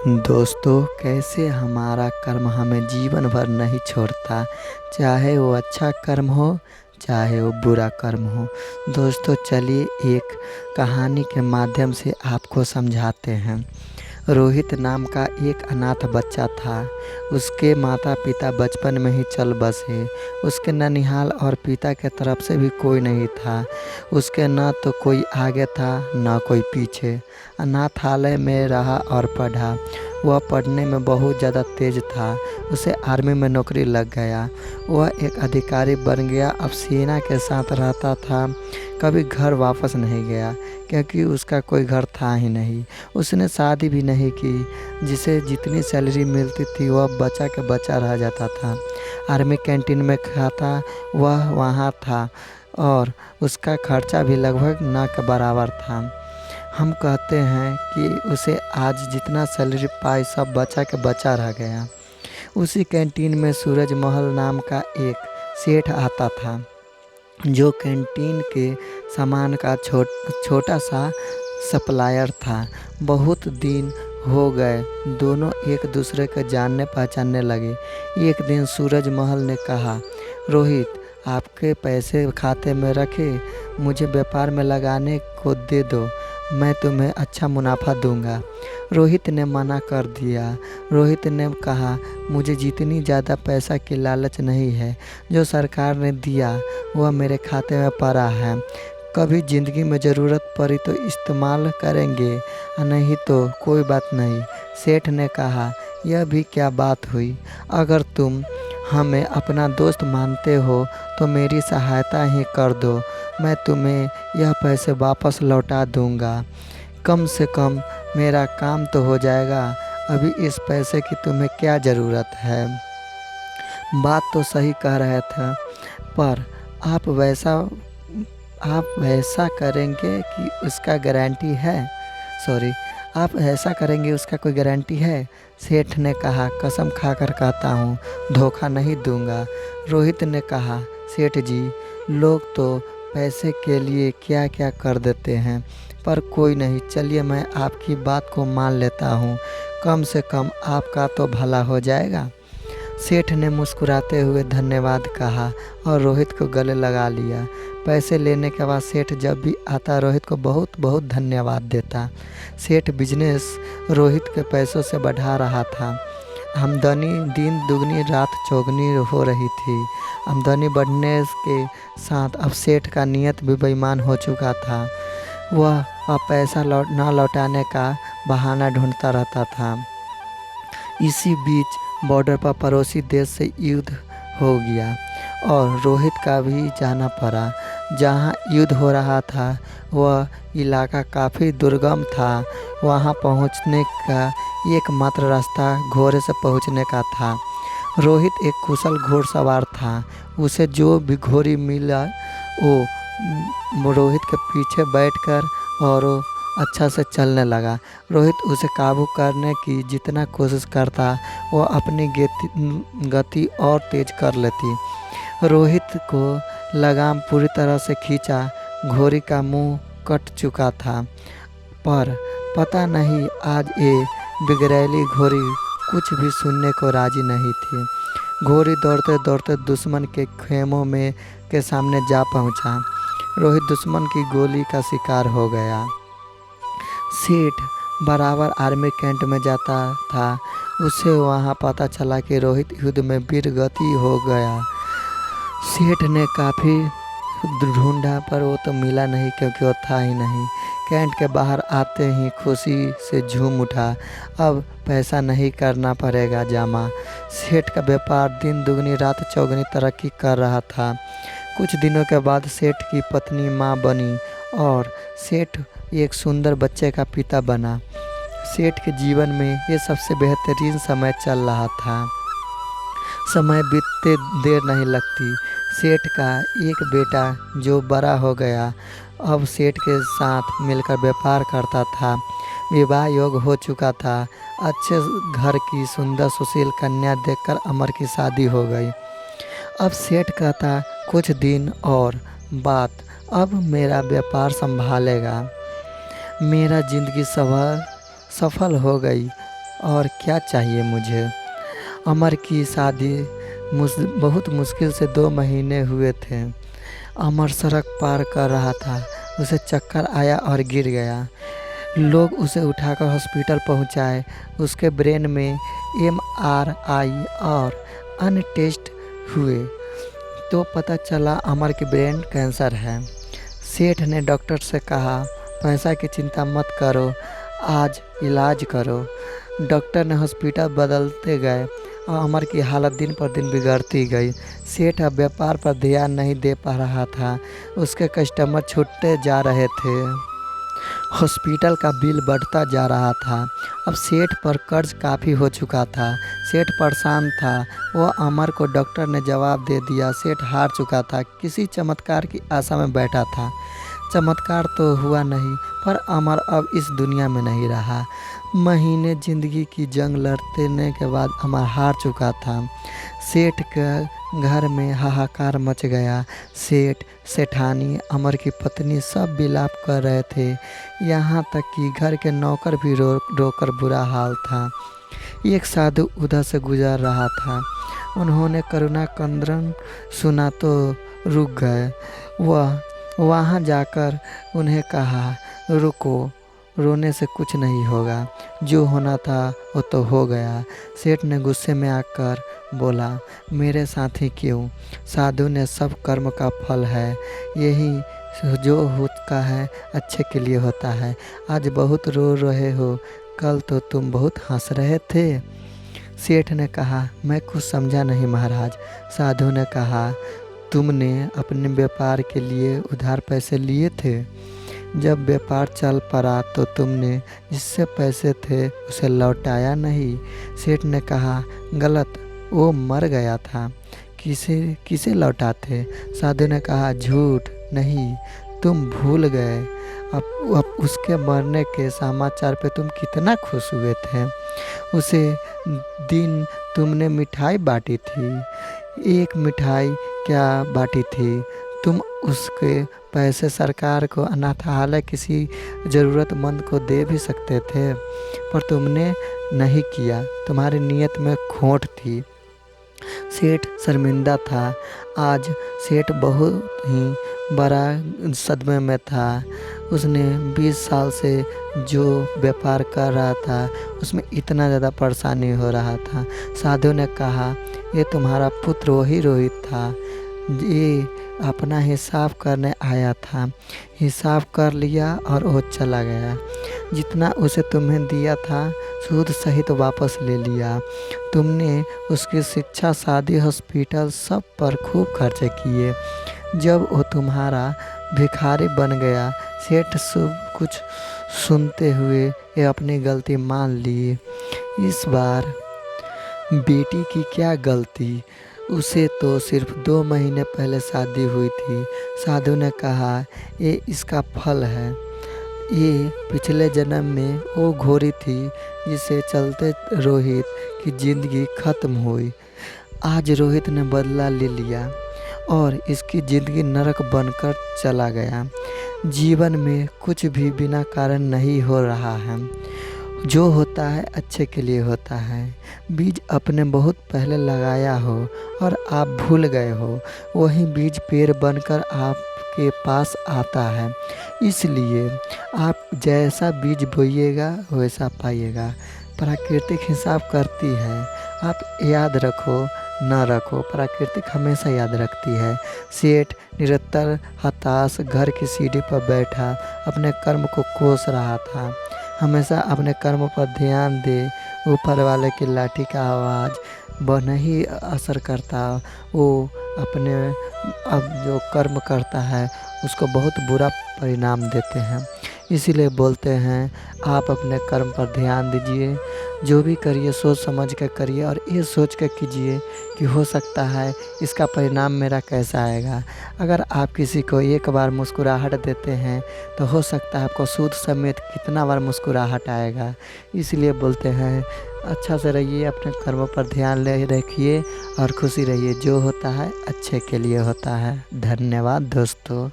दोस्तों, कैसे हमारा कर्म हमें जीवन भर नहीं छोड़ता, चाहे वो अच्छा कर्म हो, चाहे वो बुरा कर्म हो। दोस्तों, चलिए एक कहानी के माध्यम से आपको समझाते हैं। रोहित नाम का एक अनाथ बच्चा था। उसके माता पिता बचपन में ही चल बसे। उसके ननिहाल और पिता के तरफ से भी कोई नहीं था। उसके न तो कोई आगे था न कोई पीछे। अनाथालय में रहा और पढ़ा। वह पढ़ने में बहुत ज़्यादा तेज था। उसे आर्मी में नौकरी लग गया। वह एक अधिकारी बन गया। अब सेना के साथ रहता था। कभी घर वापस नहीं गया क्योंकि उसका कोई घर था ही नहीं। उसने शादी भी नहीं की। जिसे जितनी सैलरी मिलती थी वह बचा के बचा रह जाता था। आर्मी कैंटीन में खाता वह वहाँ था और उसका खर्चा भी लगभग न के बराबर था। हम कहते हैं कि उसे आज जितना सैलरी पाई सब बचा के बचा रह गया। उसी कैंटीन में सूरज महल नाम का एक सेठ आता था, जो कैंटीन के सामान का छोटा सा सप्लायर था। बहुत दिन हो गए, दोनों एक दूसरे को जानने पहचानने लगे। एक दिन सूरज महल ने कहा, रोहित, आपके पैसे खाते में रखे, मुझे व्यापार में लगाने को दे दो, मैं तुम्हें अच्छा मुनाफा दूंगा। रोहित ने मना कर दिया। रोहित ने कहा, मुझे जितनी ज़्यादा पैसा की लालच नहीं है। जो सरकार ने दिया वह मेरे खाते में पड़ा है। कभी ज़िंदगी में ज़रूरत पड़ी तो इस्तेमाल करेंगे, नहीं तो कोई बात नहीं। सेठ ने कहा, यह भी क्या बात हुई? अगर तुम हमें अपना दोस्त मानते हो तो मेरी सहायता ही कर दो। मैं तुम्हें यह पैसे वापस लौटा दूंगा। कम से कम मेरा काम तो हो जाएगा। अभी इस पैसे की तुम्हें क्या ज़रूरत है? बात तो सही कह रहे थे, पर आप वैसा करेंगे कि उसका गारंटी है? सॉरी, आप ऐसा करेंगे उसका कोई गारंटी है? सेठ ने कहा, कसम खाकर कहता हूँ, धोखा नहीं दूंगा। रोहित ने कहा, सेठ जी, लोग तो पैसे के लिए क्या क्या कर देते हैं, पर कोई नहीं, चलिए मैं आपकी बात को मान लेता हूँ। कम से कम आपका तो भला हो जाएगा। सेठ ने मुस्कुराते हुए धन्यवाद कहा और रोहित को गले लगा लिया। पैसे लेने के बाद सेठ जब भी आता रोहित को बहुत बहुत धन्यवाद देता। सेठ बिजनेस रोहित के पैसों से बढ़ा रहा था। आमदनी दिन दुगनी रात चौगनी हो रही थी। आमदनी बढ़ने के साथ अब सेठ का नियत भी बेईमान हो चुका था। वह अब पैसा ना लौटाने का बहाना ढूंढता रहता था। इसी बीच बॉर्डर पर पड़ोसी देश से युद्ध हो गया और रोहित का भी जाना पड़ा। जहां युद्ध हो रहा था वह इलाका काफ़ी दुर्गम था। वहां पहुंचने का एकमात्र रास्ता घोड़े से पहुंचने का था। रोहित एक कुशल घोड़सवार था। उसे जो भी घोड़ी मिला वो रोहित के पीछे बैठकर और वो अच्छा से चलने लगा। रोहित उसे काबू करने की जितना कोशिश करता वो अपनी गति और तेज कर लेती। रोहित को लगाम पूरी तरह से खींचा। घोड़ी का मुंह कट चुका था, पर पता नहीं आज ये बिगड़ैली घोड़ी कुछ भी सुनने को राजी नहीं थी। घोड़ी दौड़ते दौड़ते दुश्मन के खेमों में के सामने जा पहुंचा। रोहित दुश्मन की गोली का शिकार हो गया। सेठ बराबर आर्मी कैंट में जाता था। उसे वहां पता चला कि रोहित युद्ध में वीरगति हो गया। सेठ ने काफ़ी ढूंढा पर वो तो मिला नहीं, क्योंकि वो था ही नहीं। कैंट के बाहर आते ही खुशी से झूम उठा। अब पैसा नहीं करना पड़ेगा जमा। सेठ का व्यापार दिन दुगनी रात चौगनी तरक्की कर रहा था। कुछ दिनों के बाद सेठ की पत्नी माँ बनी और सेठ एक सुंदर बच्चे का पिता बना। सेठ के जीवन में ये सबसे बेहतरीन समय चल रहा था। समय बीतते देर नहीं लगती। सेठ का एक बेटा जो बड़ा हो गया अब सेठ के साथ मिलकर व्यापार करता था। विवाह योग्य हो चुका था। अच्छे घर की सुंदर सुशील कन्या देखकर अमर की शादी हो गई। अब सेठ कहता, कुछ दिन और बात, अब मेरा व्यापार संभालेगा। मेरा जिंदगी सफल हो गई। और क्या चाहिए मुझे। अमर की शादी बहुत मुश्किल से 2 महीने हुए थे। अमर सड़क पार कर रहा था, उसे चक्कर आया और गिर गया। लोग उसे उठाकर हॉस्पिटल पहुंचाए। उसके ब्रेन में MRI और अन्य टेस्ट हुए तो पता चला अमर की ब्रेन कैंसर है। सेठ ने डॉक्टर से कहा, पैसा की चिंता मत करो, आज इलाज करो। डॉक्टर ने हॉस्पिटल बदलते गए और अमर की हालत दिन पर दिन बिगड़ती गई। सेठ अब व्यापार पर ध्यान नहीं दे पा रहा था, उसके कस्टमर छूटते जा रहे थे। हॉस्पिटल का बिल बढ़ता जा रहा था। अब सेठ पर कर्ज काफ़ी हो चुका था। सेठ परेशान था। वह अमर को डॉक्टर ने जवाब दे दिया। सेठ हार चुका था, किसी चमत्कार की आशा में बैठा था। चमत्कार तो हुआ नहीं, पर अमर अब इस दुनिया में नहीं रहा। महीने जिंदगी की जंग लड़ने के बाद अमर हार चुका था। सेठ के घर में हाहाकार मच गया। सेठ, सेठानी, अमर की पत्नी सब विलाप कर रहे थे। यहाँ तक कि घर के नौकर भी रो कर बुरा हाल था। एक साधु उधर से गुजर रहा था। उन्होंने करुणा क्रंदन सुना तो रुक गए। वह वहाँ जाकर उन्हें कहा, रुको, रोने से कुछ नहीं होगा, जो होना था वो तो हो गया। सेठ ने गुस्से में आकर बोला, मेरे साथ ही क्यों? साधु ने, सब कर्म का फल है, यही जो होता है अच्छे के लिए होता है। आज बहुत रो रहे हो, कल तो तुम बहुत हंस रहे थे। सेठ ने कहा, मैं कुछ समझा नहीं महाराज। साधु ने कहा, तुमने अपने व्यापार के लिए उधार पैसे लिए थे। जब व्यापार चल पड़ा तो तुमने जिससे पैसे थे उसे लौटाया नहीं। सेठ ने कहा, गलत, वो मर गया था, किसे लौटाते? साधु ने कहा, झूठ नहीं, तुम भूल गए। अब उसके मरने के समाचार पे तुम कितना खुश हुए थे। उसे दिन तुमने मिठाई बांटी थी। एक मिठाई क्या बांटी थी? तुम उसके पैसे सरकार को, अनाथालय, किसी ज़रूरतमंद को दे भी सकते थे, पर तुमने नहीं किया। तुम्हारी नीयत में खोट थी। सेठ शर्मिंदा था। आज सेठ बहुत ही बड़ा सदमे में था। उसने 20 साल से जो व्यापार कर रहा था उसमें इतना ज़्यादा परेशानी हो रहा था। साधु ने कहा, ये तुम्हारा पुत्र वही रोहित था, ये अपना हिसाब करने आया था। हिसाब कर लिया और वो चला गया। जितना उसे तुम्हें दिया था सूद सहित वापस ले लिया। तुमने उसकी शिक्षा, शादी, हॉस्पिटल सब पर खूब खर्चे किए। जब वो तुम्हारा भिखारी बन गया, सेठ सब कुछ सुनते हुए ये अपनी गलती मान ली। इस बार बेटी की क्या गलती, उसे तो सिर्फ 2 महीने पहले शादी हुई थी। साधु ने कहा, ये इसका फल है। ये पिछले जन्म में वो घोड़ी थी जिसे चलते रोहित की जिंदगी खत्म हुई। आज रोहित ने बदला ले लिया और इसकी ज़िंदगी नरक बनकर चला गया। जीवन में कुछ भी बिना कारण नहीं हो रहा है। जो होता है अच्छे के लिए होता है। बीज अपने बहुत पहले लगाया हो और आप भूल गए हो, वही बीज पेड़ बनकर आपके पास आता है। इसलिए आप जैसा बीज बोइएगा वैसा पाइएगा। प्राकृतिक हिसाब करती है। आप याद रखो न रखो, प्राकृतिक हमेशा याद रखती है। सेठ निरंतर हताश घर की सीढ़ी पर बैठा अपने कर्म को कोस रहा था। हमेशा अपने कर्म पर ध्यान दे। ऊपर वाले की लाठी का आवाज़ वह नहीं असर करता। वो अपने अब जो कर्म करता है उसको बहुत बुरा परिणाम देते हैं। इसीलिए बोलते हैं, आप अपने कर्म पर ध्यान दीजिए। जो भी करिए सोच समझ कर करिए और ये सोच कर कीजिए कि हो सकता है इसका परिणाम मेरा कैसा आएगा। अगर आप किसी को एक बार मुस्कुराहट देते हैं तो हो सकता है आपको सूद समेत कितना बार मुस्कुराहट आएगा। इसलिए बोलते हैं, अच्छा से रहिए, अपने कर्मों पर ध्यान ले रखिए और खुशी रहिए। जो होता है अच्छे के लिए होता है। धन्यवाद दोस्तों।